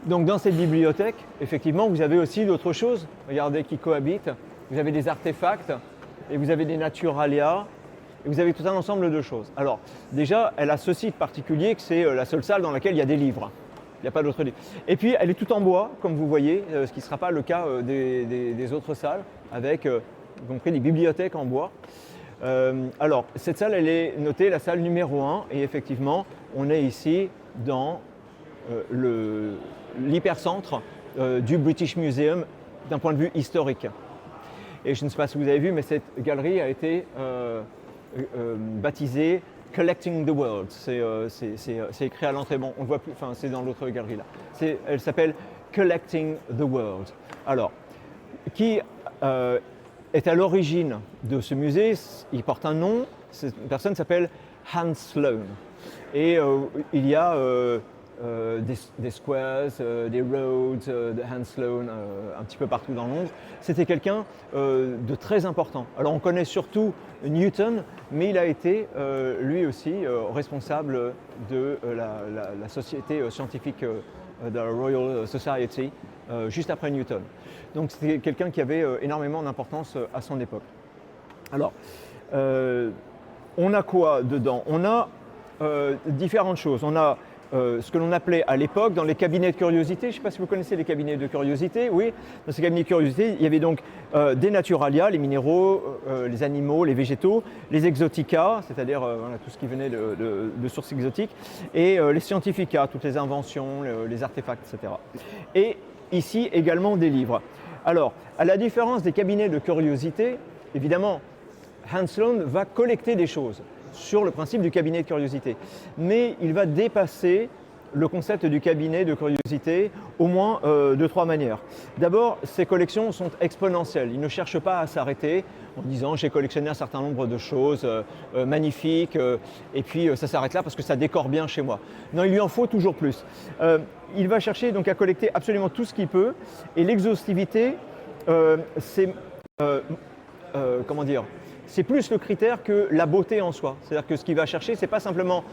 Donc dans cette bibliothèque, effectivement, vous avez aussi d'autres choses, regardez, qui cohabitent. Vous avez des artefacts, et vous avez des naturalia, et vous avez tout un ensemble de choses. Alors, déjà, elle a ceci de particulier, que c'est la seule salle dans laquelle il y a des livres. Il n'y a pas d'autres livres. Et puis, elle est toute en bois, comme vous voyez, ce qui ne sera pas le cas des autres salles, avec, y compris des bibliothèques en bois. Alors, cette salle, elle est notée la salle numéro 1, et effectivement, on est ici dans l'hypercentre du British Museum d'un point de vue historique. Et je ne sais pas si vous avez vu, mais cette galerie a été baptisée Collecting the World. C'est écrit à l'entrée, bon, on ne voit plus, enfin c'est dans l'autre galerie là. Elle s'appelle Collecting the World. Alors, qui est à l'origine de ce musée? Il porte un nom, cette personne s'appelle Hans Sloane. Et il y a des squares, des roads de Hans Sloane un petit peu partout dans Londres. C'était quelqu'un de très important. Alors on connaît surtout Newton, mais il a été lui aussi responsable de la société scientifique de la Royal Society juste après Newton. Donc c'était quelqu'un qui avait énormément d'importance à son époque. Alors, on a quoi dedans? On a différentes choses. On a ce que l'on appelait à l'époque dans les cabinets de curiosité. Je ne sais pas si vous connaissez les cabinets de curiosité. Oui, dans ces cabinets de curiosité, il y avait donc des naturalia, les minéraux, les animaux, les végétaux, les exotica, c'est-à-dire voilà, tout ce qui venait de sources exotiques, et les scientifica, toutes les inventions, les artefacts, etc. Et ici également des livres. Alors, à la différence des cabinets de curiosité, évidemment, Hans Sloane va collecter des choses sur le principe du cabinet de curiosité. Mais il va dépasser le concept du cabinet de curiosité au moins de trois manières. D'abord, ses collections sont exponentielles. Il ne cherche pas à s'arrêter en disant j'ai collectionné un certain nombre de choses magnifiques et puis ça s'arrête là parce que ça décore bien chez moi. Non, il lui en faut toujours plus. Il va chercher donc à collecter absolument tout ce qu'il peut et l'exhaustivité, c'est comment dire, c'est plus le critère que la beauté en soi. C'est-à-dire que ce qu'il va chercher, ce n'est pas simplement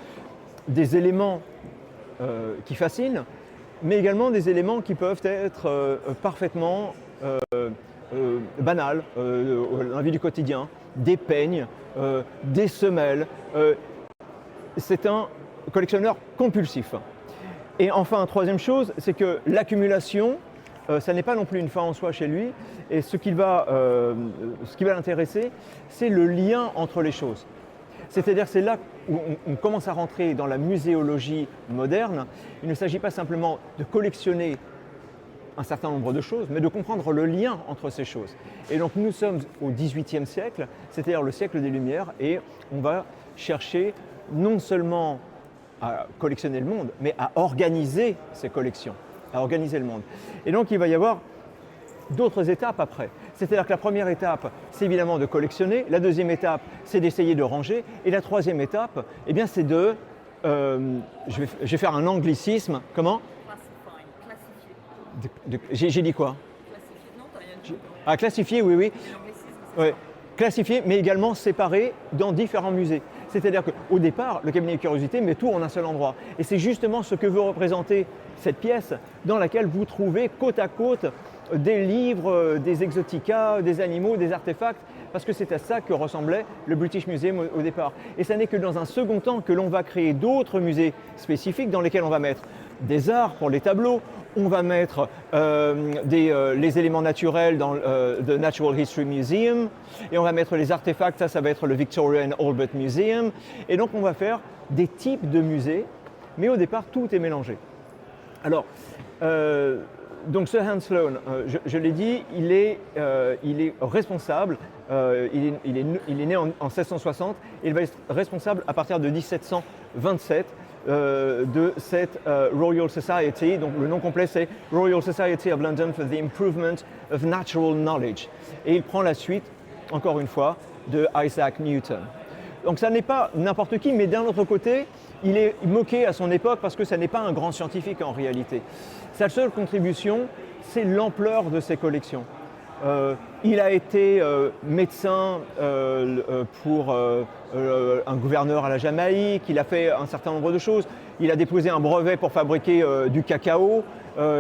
des éléments qui fascinent, mais également des éléments qui peuvent être parfaitement banals dans la vie du quotidien, des peignes, des semelles. C'est un collectionneur compulsif. Et enfin, troisième chose, c'est que l'accumulation, ça n'est pas non plus une fin en soi chez lui, et ce qui va l'intéresser, c'est le lien entre les choses. C'est-à-dire c'est là où on commence à rentrer dans la muséologie moderne. Il ne s'agit pas simplement de collectionner un certain nombre de choses, mais de comprendre le lien entre ces choses. Et donc nous sommes au XVIIIe siècle, c'est-à-dire le siècle des Lumières, et on va chercher non seulement à collectionner le monde, mais à organiser ces collections, à organiser le monde. Et donc il va y avoir d'autres étapes après. C'est-à-dire que la première étape, c'est évidemment de collectionner. La deuxième étape, c'est d'essayer de ranger. Et la troisième étape, eh bien, c'est de... je vais faire un anglicisme. Comment? Classifier. J'ai dit quoi? Classifier. Non, t'as rien dit. Ah, classifier, oui, oui. Ouais. Classifier, mais également séparer dans différents musées. C'est-à-dire qu'au départ, le cabinet de curiosité met tout en un seul endroit. Et c'est justement ce que veut représenter cette pièce dans laquelle vous trouvez côte à côte des livres, des exotica, des animaux, des artefacts, parce que c'est à ça que ressemblait le British Museum au départ. Et ce n'est que dans un second temps que l'on va créer d'autres musées spécifiques dans lesquels on va mettre des arts pour les tableaux, on va mettre les éléments naturels dans le Natural History Museum, et on va mettre les artefacts, ça va être le Victoria and Albert Museum, et donc on va faire des types de musées, mais au départ tout est mélangé. Alors, donc ce Hans Sloane, je l'ai dit, il est responsable, il est né en 1660, et il va être responsable à partir de 1727 de cette Royal Society. Donc le nom complet c'est Royal Society of London for the Improvement of Natural Knowledge. Et il prend la suite, encore une fois, de Isaac Newton. Donc ça n'est pas n'importe qui, mais d'un autre côté, il est moqué à son époque parce que ça n'est pas un grand scientifique en réalité. Sa seule contribution, c'est l'ampleur de ses collections. Il a été médecin pour un gouverneur à la Jamaïque, il a fait un certain nombre de choses. Il a déposé un brevet pour fabriquer du cacao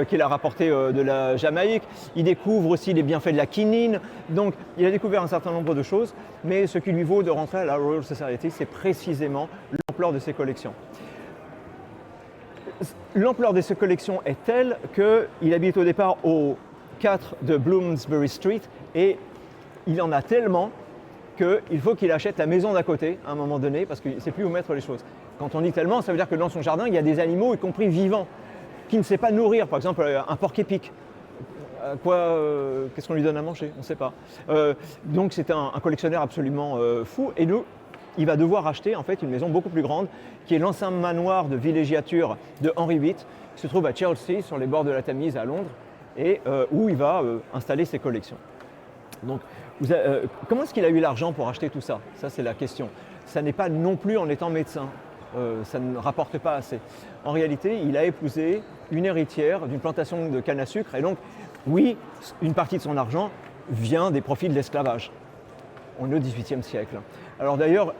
qu'il a rapporté de la Jamaïque. Il découvre aussi les bienfaits de la quinine. Donc il a découvert un certain nombre de choses, mais ce qui lui vaut de rentrer à la Royal Society, c'est précisément l'ampleur de ses collections. L'ampleur de ses collections est telle qu'il habite au départ au 4 de Bloomsbury Street et il en a tellement qu'il faut qu'il achète la maison d'à côté à un moment donné parce qu'il ne sait plus où mettre les choses. Quand on dit tellement, ça veut dire que dans son jardin, il y a des animaux, y compris vivants, qu'il ne sait pas nourrir. Par exemple, un porc-épic. Qu'est-ce qu'on lui donne à manger? On ne sait pas. Donc c'est un collectionneur absolument fou. Et nous, il va devoir acheter en fait une maison beaucoup plus grande, qui est l'ancien manoir de villégiature de Henri VIII, qui se trouve à Chelsea, sur les bords de la Tamise à Londres, et où il va installer ses collections. Donc, comment est-ce qu'il a eu l'argent pour acheter tout ça? Ça, c'est la question. Ça n'est pas non plus en étant médecin. Ça ne rapporte pas assez. En réalité, il a épousé une héritière d'une plantation de canne à sucre, et donc, oui, une partie de son argent vient des profits de l'esclavage. On est au XVIIIe siècle. Alors d'ailleurs,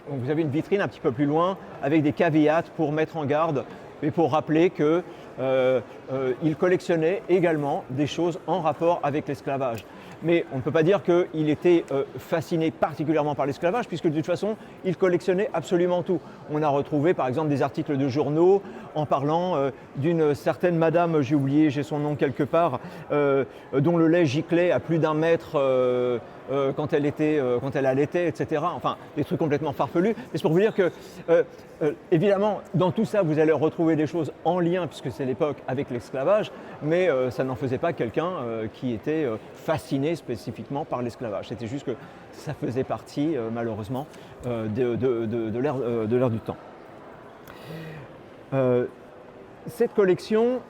vous avez une vitrine un petit peu plus loin avec des caveats pour mettre en garde et pour rappeler qu'il collectionnait également des choses en rapport avec l'esclavage. Mais on ne peut pas dire qu'il était fasciné particulièrement par l'esclavage, puisque de toute façon, il collectionnait absolument tout. On a retrouvé par exemple des articles de journaux en parlant d'une certaine madame, j'ai son nom quelque part, dont le lait giclait à plus d'1 mètre quand elle allaitait, etc. Enfin, des trucs complètement farfelus. Mais c'est pour vous dire que, évidemment, dans tout ça, vous allez retrouver des choses en lien, puisque c'est l'époque, avec l'esclavage, mais ça n'en faisait pas quelqu'un qui était fasciné spécifiquement par l'esclavage. C'était juste que ça faisait partie, malheureusement, de l'ère du temps. Cette collection,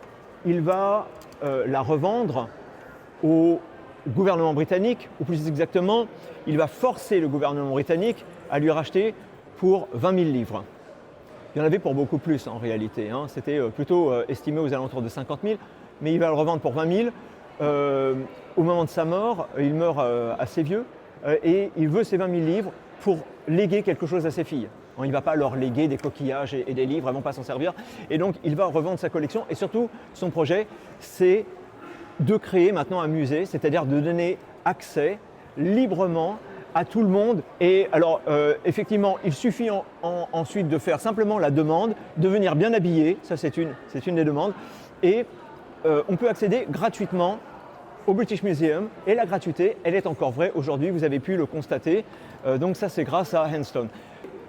il va la revendre au gouvernement britannique, ou plus exactement, il va forcer le gouvernement britannique à lui racheter pour 20 000 livres. Il y en avait pour beaucoup plus en réalité, hein. C'était plutôt estimé aux alentours de 50 000, mais il va le revendre pour 20 000. Au moment de sa mort, il meurt assez vieux et il veut ces 20 000 livres pour léguer quelque chose à ses filles. Il ne va pas leur léguer des coquillages et des livres, elles ne vont pas s'en servir. Et donc il va revendre sa collection et surtout son projet, c'est de créer maintenant un musée, c'est-à-dire de donner accès librement à tout le monde. Et alors effectivement, il suffit ensuite de faire simplement la demande, de venir bien habillé, ça c'est une des demandes, et on peut accéder gratuitement au British Museum, et la gratuité, elle est encore vraie aujourd'hui, vous avez pu le constater, donc ça c'est grâce à Henstone.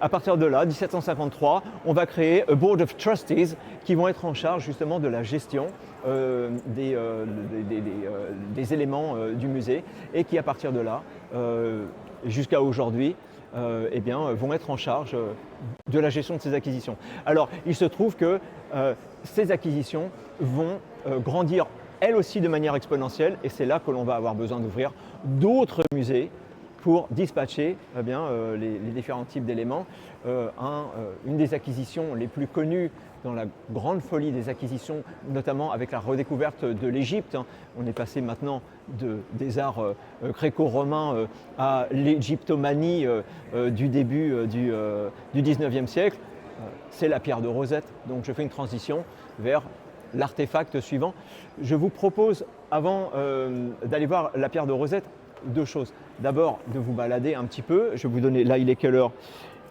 À partir de là, 1753, on va créer a Board of Trustees qui vont être en charge justement de la gestion des éléments du musée et qui à partir de là, jusqu'à aujourd'hui, vont être en charge de la gestion de ces acquisitions. Alors, il se trouve que ces acquisitions vont grandir elles aussi de manière exponentielle et c'est là que l'on va avoir besoin d'ouvrir d'autres musées pour dispatcher les différents types d'éléments. Une des acquisitions les plus connues dans la grande folie des acquisitions, notamment avec la redécouverte de l'Égypte. On est passé maintenant des arts gréco-romains à l'égyptomanie du début du 19e siècle. C'est la pierre de Rosette. Donc je fais une transition vers l'artefact suivant. Je vous propose, avant d'aller voir la pierre de Rosette, 2 choses. D'abord, de vous balader un petit peu. Je vais vous donner, là il est quelle heure?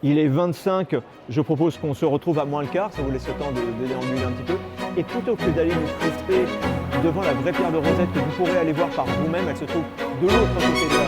Il est 25, je propose qu'on se retrouve à moins le quart, ça vous laisse le temps de déambuler un petit peu. Et plutôt que d'aller vous crisper devant la vraie pierre de Rosette que vous pourrez aller voir par vous-même, elle se trouve de l'autre côté de